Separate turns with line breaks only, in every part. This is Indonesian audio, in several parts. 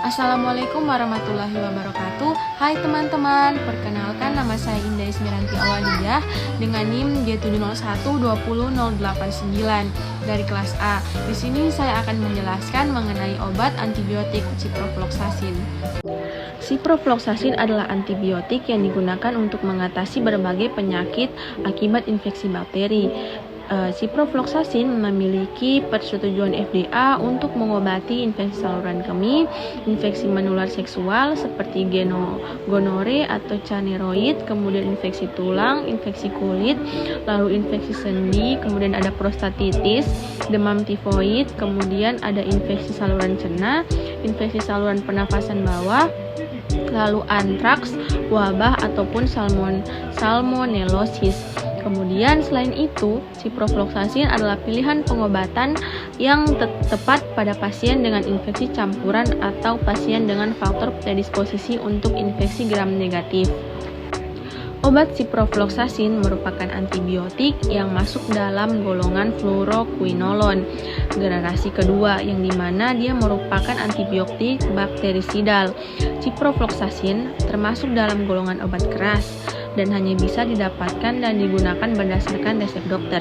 Assalamualaikum warahmatullahi wabarakatuh. Hai teman-teman, perkenalkan nama saya Indah Ismiranti Awaliyah dengan NIM G701200089 dari kelas A. Di sini saya akan menjelaskan mengenai obat antibiotik ciprofloxacin. Ciprofloxacin adalah antibiotik yang digunakan untuk mengatasi berbagai penyakit akibat infeksi bakteri. Ciprofloxacin memiliki persetujuan FDA untuk mengobati infeksi saluran kemih, infeksi menular seksual seperti gonore atau chaneroid, kemudian infeksi tulang, infeksi kulit, lalu infeksi sendi, kemudian ada prostatitis, demam tifoid, kemudian ada infeksi saluran cerna, infeksi saluran pernafasan bawah, lalu antraks, wabah ataupun salmonellosis. Kemudian selain itu, ciprofloxacin adalah pilihan pengobatan yang tepat pada pasien dengan infeksi campuran atau pasien dengan faktor predisposisi untuk infeksi gram negatif. Obat ciprofloxacin merupakan antibiotik yang masuk dalam golongan fluoroquinolone generasi kedua, yang dimana dia merupakan antibiotik bakterisidal. Ciprofloxacin termasuk dalam golongan obat keras dan hanya bisa didapatkan dan digunakan berdasarkan resep dokter.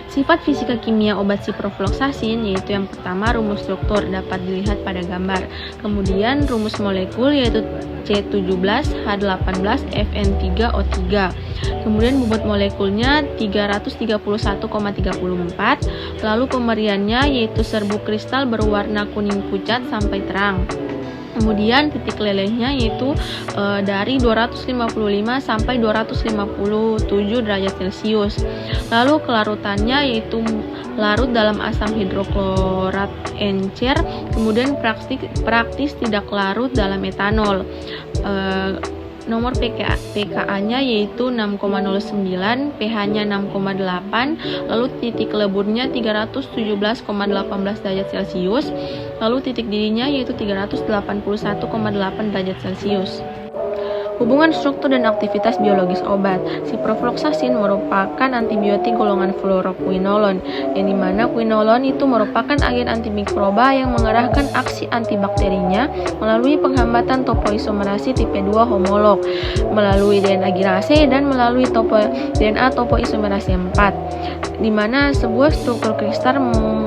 Sifat fisika kimia obat ciprofloxacin yaitu yang pertama rumus struktur dapat dilihat pada gambar. Kemudian rumus molekul yaitu C17H18FN3O3. Kemudian bobot molekulnya 331,34. Lalu pemberiannya yaitu serbuk kristal berwarna kuning pucat sampai terang. Kemudian titik lelehnya yaitu dari 255 sampai 257 derajat Celcius. Lalu kelarutannya yaitu larut dalam asam hidroklorat encer, kemudian praktis tidak larut dalam etanol. Nomor pKa-nya yaitu 6,09, pH-nya 6,8, lalu titik leburnya 317,18 derajat Celcius, lalu titik didihnya yaitu 381,8 derajat Celcius. Hubungan struktur dan aktivitas biologis obat. Ciprofloxacin merupakan antibiotik golongan fluoroquinolone, yang dimana quinolone itu merupakan agen antimikroba yang mengerahkan aksi antibakterinya melalui penghambatan topoisomerasi tipe 2 homolog, melalui DNA girase dan melalui DNA topoisomerasi 4, di mana sebuah struktur kristal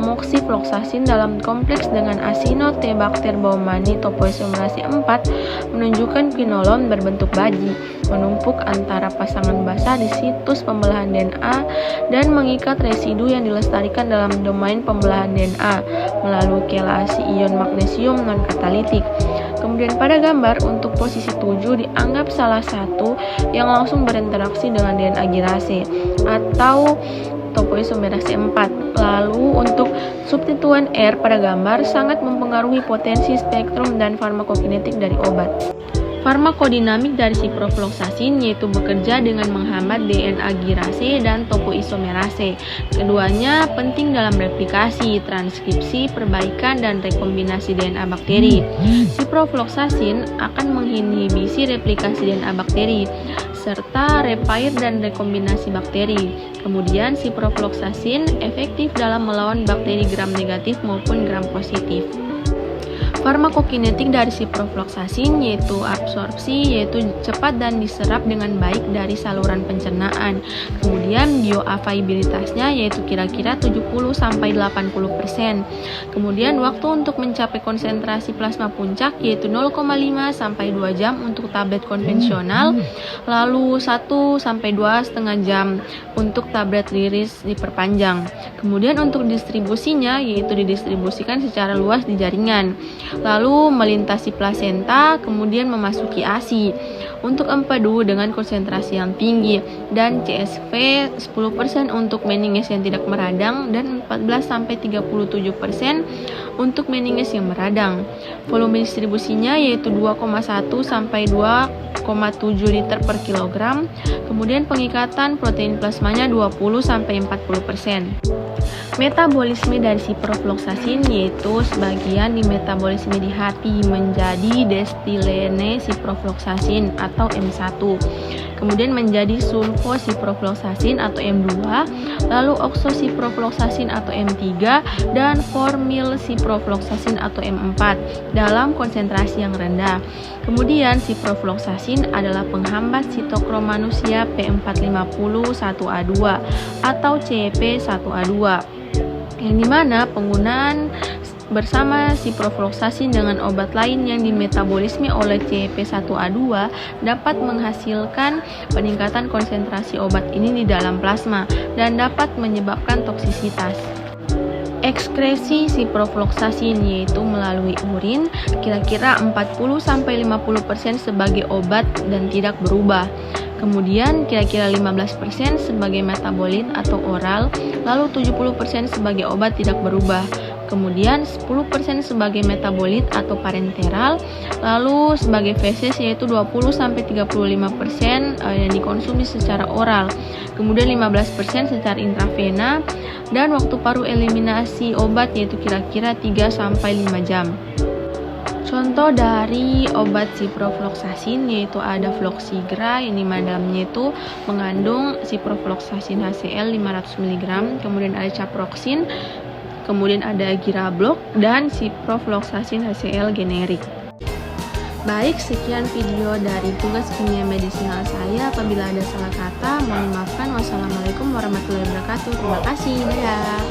moxifloxacin dalam kompleks dengan Acinetobacter baumannii topoisomerasi 4 menunjukkan quinolone berbentuk baji, menumpuk antara pasangan basa di situs pembelahan DNA dan mengikat residu yang dilestarikan dalam domain pembelahan DNA melalui kelasi ion magnesium non-katalitik. Kemudian pada gambar untuk posisi 7 dianggap salah satu yang langsung berinteraksi dengan DNA girase atau topoisomerasi 4. Lalu untuk substituen R pada gambar sangat mempengaruhi potensi spektrum dan farmakokinetik dari obat. Farmakodinamik dari ciprofloxacin yaitu bekerja dengan menghambat DNA girase dan topoisomerase. Keduanya penting dalam replikasi, transkripsi, perbaikan, dan rekombinasi DNA bakteri. Ciprofloxacin akan menginhibisi replikasi DNA bakteri serta repair dan rekombinasi bakteri. Kemudian ciprofloxacin efektif dalam melawan bakteri gram negatif maupun gram positif. Farmakokinetik dari ciprofloxacin yaitu absorpsi, yaitu cepat dan diserap dengan baik dari saluran pencernaan. Kemudian bioavailabilitasnya yaitu kira-kira 70-80%. Kemudian waktu untuk mencapai konsentrasi plasma puncak yaitu 0,5 sampai 2 jam untuk tablet konvensional, lalu 1 sampai 2,5 jam untuk tablet liris diperpanjang. Kemudian untuk distribusinya yaitu didistribusikan secara luas di jaringan, lalu melintasi plasenta, kemudian memasuki ASI. Untuk empedu dengan konsentrasi yang tinggi dan CSV 10% untuk meninges yang tidak meradang dan 14-37% untuk meninges yang meradang. Volume distribusinya yaitu 2,1 sampai 2,7 liter per kilogram. Kemudian pengikatan protein plasmanya 20-40%. Metabolisme dari ciprofloxacin yaitu sebagian dimetabolisme di hati menjadi destilene ciprofloxacin atau M1. Kemudian menjadi sulfosiprofloxacin atau M2, lalu oksosiprofloxacin atau M3, dan formylsiprofloxacin atau M4 dalam konsentrasi yang rendah. Kemudian ciprofloxacin adalah penghambat sitokrom manusia P450-1A2 atau CP1A2, yang dimana penggunaan bersama ciprofloxacin dengan obat lain yang dimetabolisme oleh CP1A2 dapat menghasilkan peningkatan konsentrasi obat ini di dalam plasma dan dapat menyebabkan toksisitas. Ekskresi ciprofloxacin yaitu melalui urin kira-kira 40-50% sebagai obat dan tidak berubah. Kemudian kira-kira 15% sebagai metabolit atau oral, lalu 70% sebagai obat tidak berubah. Kemudian 10% sebagai metabolit atau parenteral, lalu sebagai feses yaitu 20-35% yang dikonsumsi secara oral. Kemudian 15% secara intravena, dan waktu paruh eliminasi obat yaitu kira-kira 3-5 jam. Contoh dari obat ciprofloxacin yaitu ada Floxigra, yang dimana dalamnya itu mengandung ciprofloxacin HCl 500 mg, kemudian ada Caproxin, kemudian ada Girabloc, dan ciprofloxacin HCl generik. Baik, sekian video dari tugas kimia medisinal saya. Apabila ada salah kata, mohon dimaafkan. Wassalamualaikum warahmatullahi wabarakatuh. Terima kasih. Dadah.